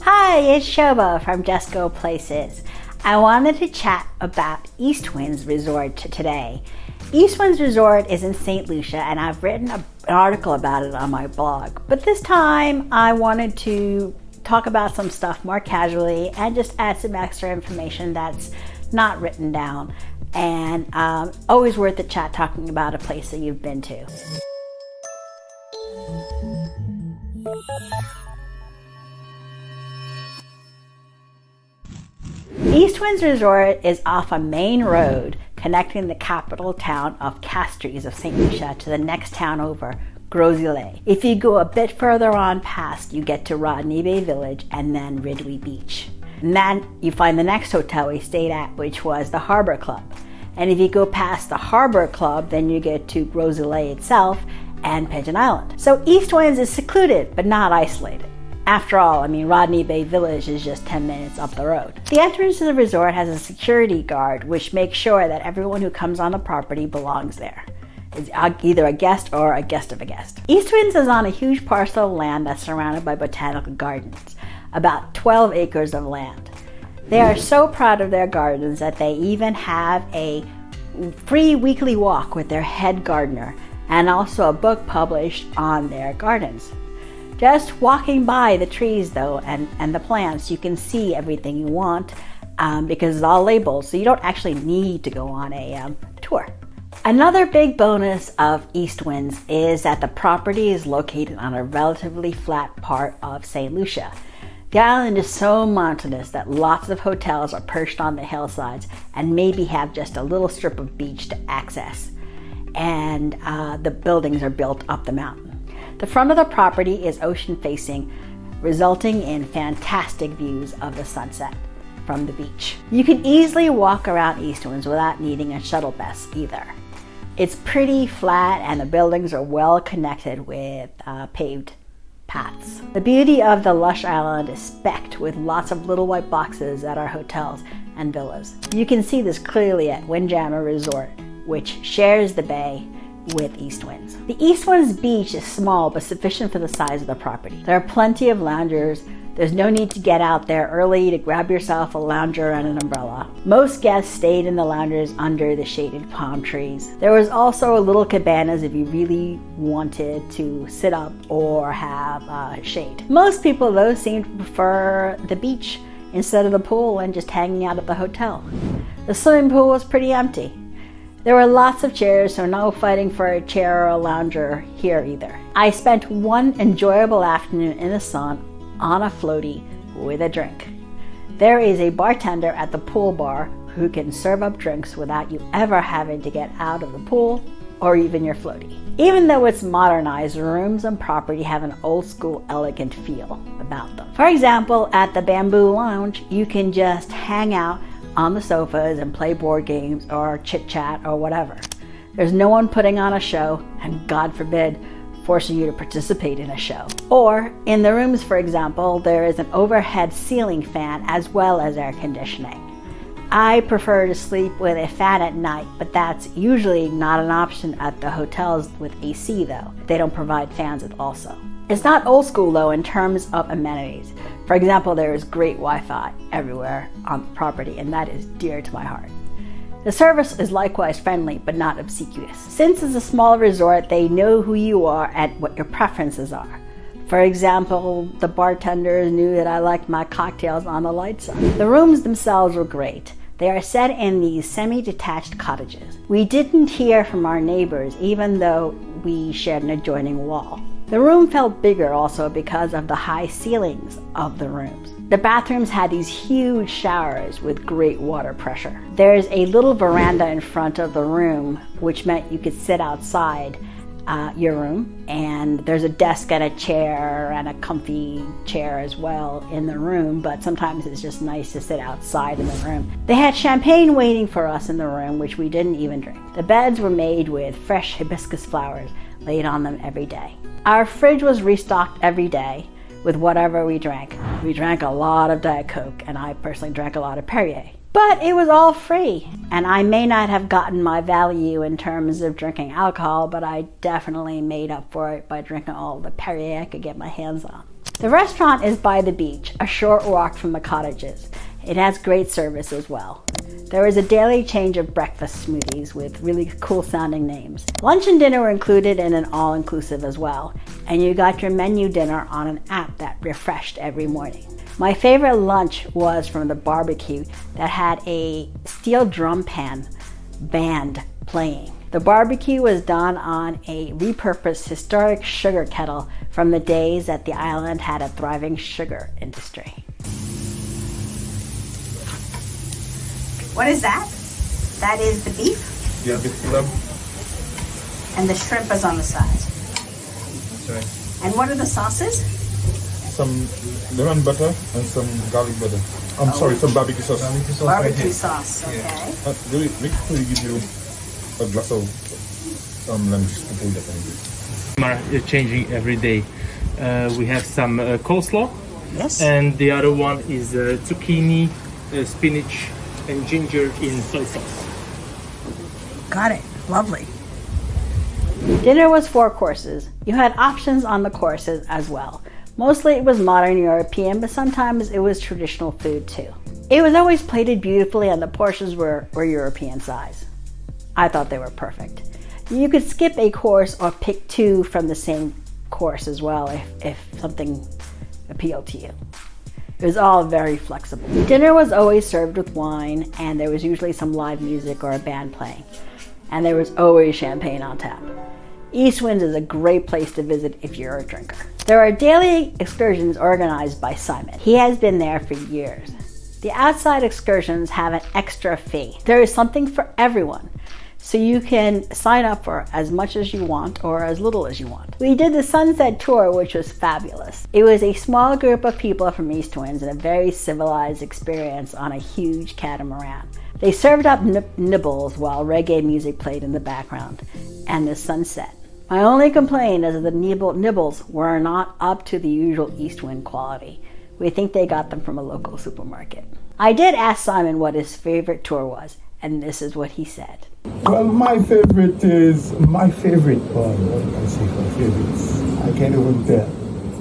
Hi, it's Shoba from Just Go Places. I wanted to chat about East Winds Resort today. East Winds Resort is in St. Lucia, and I've written an article about it on my blog. But this time I wanted to talk about some stuff more casually and just add some extra information that's not written down. And always worth a chat talking about a place that you've been to. East Winds Resort is off a main road connecting the capital town of Castries of St. Lucia to the next town over, Gros. If you go a bit further on past, you get to Rodney Bay Village and then Ridley Beach. And then you find the next hotel we stayed at, which was the Harbor Club. And if you go past the Harbor Club, then you get to Gros itself and Pigeon Island. So East Winds is secluded, but not isolated. After all, Rodney Bay Village is just 10 minutes up the road. The entrance to the resort has a security guard, which makes sure that everyone who comes on the property belongs there. It's either a guest or a guest of a guest. East Winds is on a huge parcel of land that's surrounded by botanical gardens, about 12 acres of land. They are so proud of their gardens that they even have a free weekly walk with their head gardener and also a book published on their gardens. Just walking by the trees though and the plants, you can see everything you want because it's all labeled, so you don't actually need to go on a tour. Another big bonus of East Winds is that the property is located on a relatively flat part of St. Lucia. The island is so mountainous that lots of hotels are perched on the hillsides and maybe have just a little strip of beach to access. And the buildings are built up the mountain. The front of the property is ocean facing, resulting in fantastic views of the sunset from the beach. You can easily walk around East Winds without needing a shuttle bus either. It's pretty flat and the buildings are well connected with paved paths. The beauty of the lush island is specked with lots of little white boxes at our hotels and villas. You can see this clearly at Windjammer Resort, which shares the bay with East Winds. The East Winds beach is small but sufficient for the size of the property. There are plenty of loungers. There's no need to get out there early to grab yourself a lounger and an umbrella. Most guests stayed in the loungers under the shaded palm trees. There was also little cabanas if you really wanted to sit up or have shade. Most people though seem to prefer the beach instead of the pool and just hanging out at the hotel. The swimming pool was pretty empty. There were lots of chairs, so no fighting for a chair or a lounger here either. I spent one enjoyable afternoon in the sun on a floaty with a drink. There is a bartender at the pool bar who can serve up drinks without you ever having to get out of the pool or even your floaty. Even though it's modernized, the rooms and property have an old school elegant feel about them. For example, at the Bamboo Lounge, you can just hang out on the sofas and play board games or chit chat or whatever. There's no one putting on a show and God forbid forcing you to participate in a show. Or in the rooms, for example, there is an overhead ceiling fan as well as air conditioning. I prefer to sleep with a fan at night, but that's usually not an option at the hotels with AC though. They don't provide fans also. It's not old school though in terms of amenities. For example, there is great Wi-Fi everywhere on the property, and that is dear to my heart. The service is likewise friendly but not obsequious. Since it's a small resort, they know who you are and what your preferences are. For example, the bartenders knew that I liked my cocktails on the light side. The rooms themselves were great. They are set in these semi-detached cottages. We didn't hear from our neighbors even though we shared an adjoining wall. The room felt bigger also because of the high ceilings of the rooms. The bathrooms had these huge showers with great water pressure. There's a little veranda in front of the room, which meant you could sit outside your room, and there's a desk and a chair and a comfy chair as well in the room, but sometimes it's just nice to sit outside in the room. They had champagne waiting for us in the room, which we didn't even drink. The beds were made with fresh hibiscus flowers laid on them every day. Our fridge was restocked every day with whatever we drank. We drank a lot of Diet Coke, and I personally drank a lot of Perrier. But it was all free, and I may not have gotten my value in terms of drinking alcohol, but I definitely made up for it by drinking all the Perrier I could get my hands on. The restaurant is by the beach, a short walk from the cottages. It has great service as well. There is a daily change of breakfast smoothies with really cool sounding names. Lunch and dinner were included in an all-inclusive as well, and you got your menu dinner on an app that refreshed every morning. My favorite lunch was from the barbecue that had a steel drum pan band playing. The barbecue was done on a repurposed historic sugar kettle from the days that the island had a thriving sugar industry. What is that? That is the beef? Yeah, beef lamb. And the shrimp is on the side. Sorry. And what are the sauces? Some lemon butter and some garlic butter. Sorry, some barbecue sauce. Barbecue sauce, okay. Really, make sure you give you a glass of lemon juice to pull that in. Are changing every day. We have some coleslaw. Yes. And the other one is zucchini, spinach, and ginger in soy sauce. Got it. Lovely. Dinner was 4 courses. You had options on the courses as well. Mostly it was modern European, but sometimes it was traditional food too. It was always plated beautifully and the portions were European size. I thought they were perfect. You could skip a course or pick 2 from the same course as well if something appealed to you. It was all very flexible. Dinner was always served with wine, and there was usually some live music or a band playing. And there was always champagne on tap. East Winds is a great place to visit if you're a drinker. There are daily excursions organized by Simon. He has been there for years. The outside excursions have an extra fee. There is something for everyone, so you can sign up for as much as you want or as little as you want. We did the sunset tour, which was fabulous. It was a small group of people from East Winds and a very civilized experience on a huge catamaran. They served up nibbles while reggae music played in the background and the sunset. My only complaint is that the nibbles were not up to the usual East Wind quality. We think they got them from a local supermarket. I did ask Simon what his favorite tour was, and this is what he said. Well, my favorite, what can I say for favorites? I can't even tell,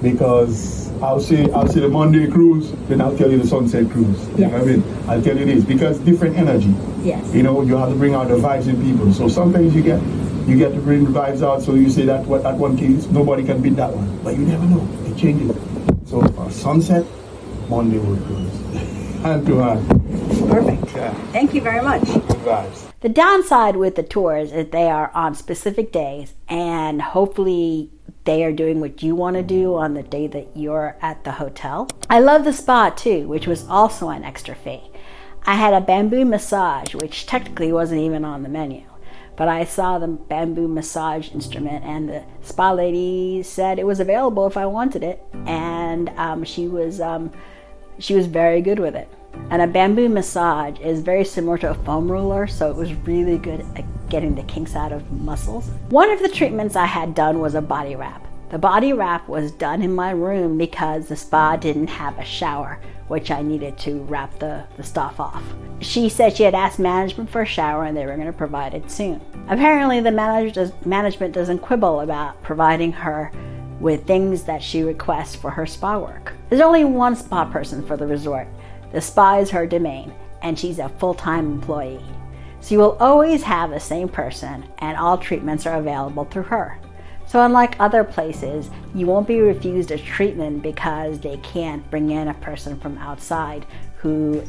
because I'll say the Monday cruise, then I'll tell you the sunset cruise. Yes. You know what I mean? I'll tell you this, because different energy. Yes. You know, you have to bring out the vibes in people. So sometimes you get to bring the vibes out, so you say that that one case, nobody can beat that one. But you never know, it changes. So sunset, Monday would cruise. Hand to hand. Perfect. Yeah. Thank you very much. Good vibes. The downside with the tours is they are on specific days, and hopefully they are doing what you want to do on the day that you're at the hotel. I love the spa too, which was also an extra fee. I had a bamboo massage, which technically wasn't even on the menu, but I saw the bamboo massage instrument and the spa lady said it was available if I wanted it, and she was very good with it. And a bamboo massage is very similar to a foam roller, so it was really good at getting the kinks out of muscles. One of the treatments I had done was a body wrap. The body wrap was done in my room because the spa didn't have a shower, which I needed to wrap the stuff off. She said she had asked management for a shower and they were going to provide it soon. Apparently the management doesn't quibble about providing her with things that she requests for her spa work. There's only one spa person for the resort. The spa is her domain, and she's a full-time employee. So you will always have the same person, and all treatments are available through her. So unlike other places, you won't be refused a treatment because they can't bring in a person from outside who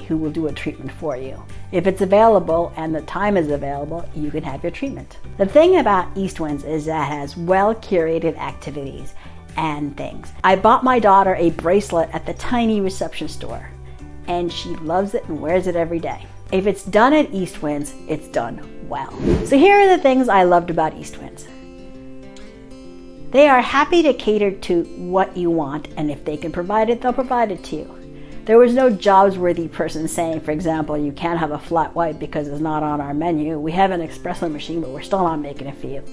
will do a treatment for you. If it's available and the time is available, you can have your treatment. The thing about East Winds is that it has well-curated activities and things. I bought my daughter a bracelet at the tiny reception store, and she loves it and wears it every day. If it's done at East Winds, it's done well. So here are the things I loved about East Winds. They are happy to cater to what you want, and if they can provide it, they'll provide it to you. There was no jobs-worthy person saying, for example, you can't have a flat white because it's not on our menu. We have an espresso machine, but we're still not making it for you.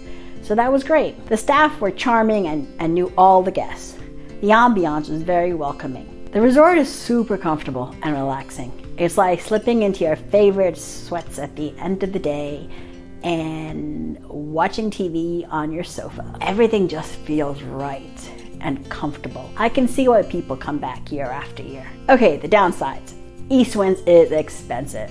So that was great. The staff were charming and knew all the guests. The ambiance was very welcoming. The resort is super comfortable and relaxing. It's like slipping into your favorite sweats at the end of the day and watching TV on your sofa. Everything just feels right. and comfortable. I can see why people come back year after year. Okay, the downsides. East Winds is expensive.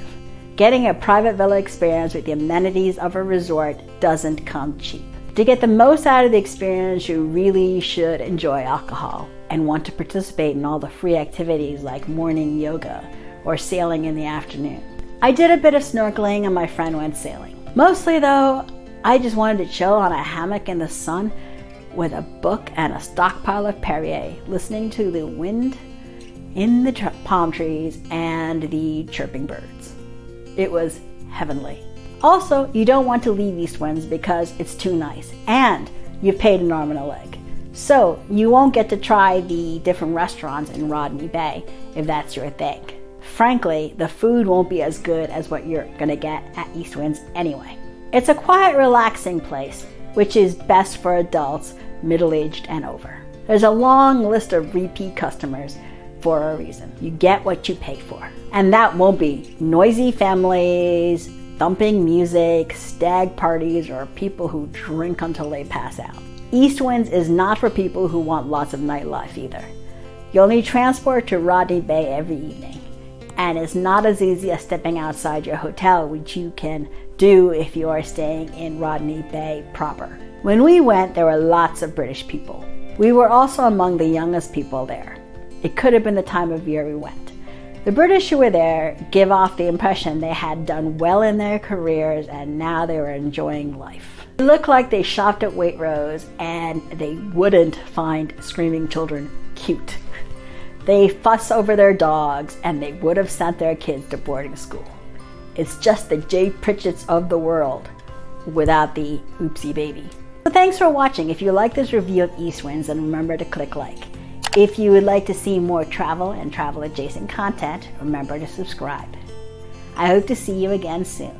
Getting a private villa experience with the amenities of a resort doesn't come cheap. To get the most out of the experience, you really should enjoy alcohol and want to participate in all the free activities like morning yoga or sailing in the afternoon. I did a bit of snorkeling and my friend went sailing. Mostly though, I just wanted to chill on a hammock in the sun with a book and a stockpile of Perrier, listening to the wind in the palm trees and the chirping birds. It was heavenly. Also, you don't want to leave East Winds because it's too nice and you've paid an arm and a leg. So you won't get to try the different restaurants in Rodney Bay if that's your thing. Frankly, the food won't be as good as what you're gonna get at East Winds anyway. It's a quiet, relaxing place, which is best for adults, middle-aged and over. There's a long list of repeat customers for a reason. You get what you pay for. And that won't be noisy families, thumping music, stag parties, or people who drink until they pass out. East Winds is not for people who want lots of nightlife either. You'll need transport to Rodney Bay every evening, and it's not as easy as stepping outside your hotel, which you can do if you are staying in Rodney Bay proper. When we went, there were lots of British people. We were also among the youngest people there. It could have been the time of year we went. The British who were there give off the impression they had done well in their careers and now they were enjoying life. It looked like they shopped at Waitrose and they wouldn't find screaming children cute. They fuss over their dogs and they would have sent their kids to boarding school. It's just the Jay Pritchett's of the world without the oopsie baby. So thanks for watching. If you like this review of East Winds, then remember to click like. If you would like to see more travel and travel adjacent content, remember to subscribe. I hope to see you again soon.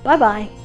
Bye bye.